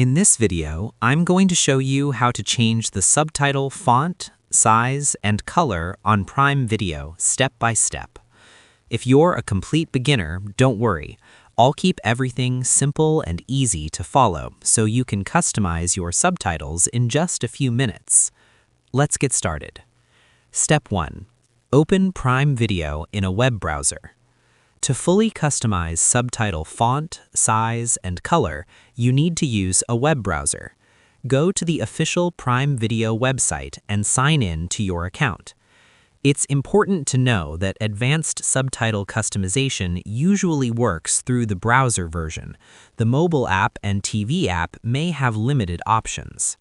In this video, I'm going to show you how to change the subtitle font, size, and color on Prime Video step by step. If you're a complete beginner, don't worry. I'll keep everything simple and easy to follow so you can customize your subtitles in just a few minutes. Let's get started. Step 1. Open Prime Video in a web browser. To fully customize subtitle font, size, and color, you need to use a web browser. Go to the official Prime Video website and sign in to your account. It's important to know that advanced subtitle customization usually works through the browser version. The mobile app and TV app may have limited options.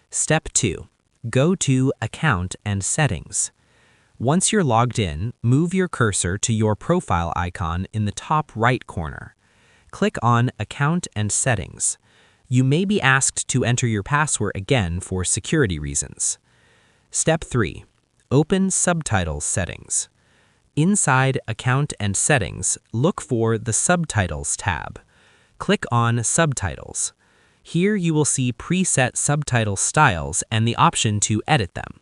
Step 2. Go to Account and Settings. Once you're logged in, move your cursor to your profile icon in the top right corner. Click on Account and Settings. You may be asked to enter your password again for security reasons. Step 3. Open Subtitles Settings. Inside Account and Settings, look for the Subtitles tab. Click on Subtitles. Here you will see preset subtitle styles and the option to edit them.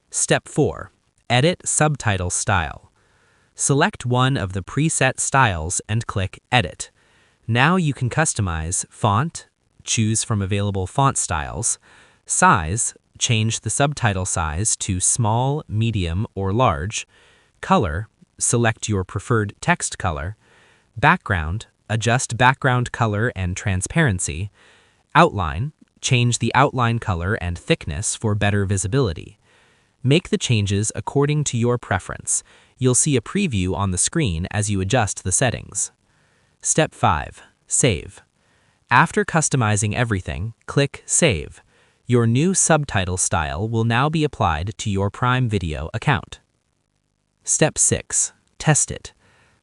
Step 4. Edit Subtitle Style. Select one of the preset styles and click Edit. Now you can customize font, choose from available font styles, size, change the subtitle size to small, medium, or large, color, select your preferred text color, background, adjust background color and transparency, outline, change the outline color and thickness for better visibility. Make the changes according to your preference. You'll see a preview on the screen as you adjust the settings. Step 5. Save. After customizing everything, click Save. Your new subtitle style will now be applied to your Prime Video account. Step 6. Test it.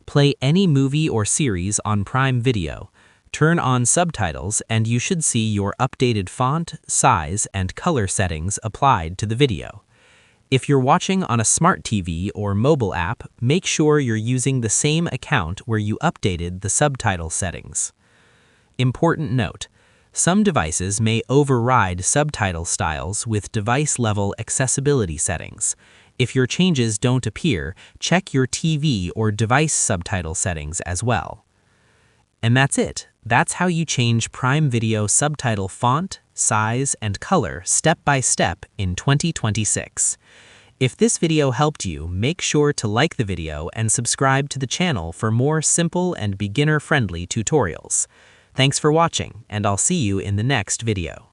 Play any movie or series on Prime Video. Turn on subtitles and you should see your updated font, size, and color settings applied to the video. If you're watching on a smart TV or mobile app, make sure you're using the same account where you updated the subtitle settings. Important note: some devices may override subtitle styles with device-level accessibility settings. If your changes don't appear, check your TV or device subtitle settings as well. And that's it. That's how you change Prime Video subtitle font, size, and color step by step in 2026. If this video helped you, make sure to like the video and subscribe to the channel for more simple and beginner-friendly tutorials. Thanks for watching, and I'll see you in the next video.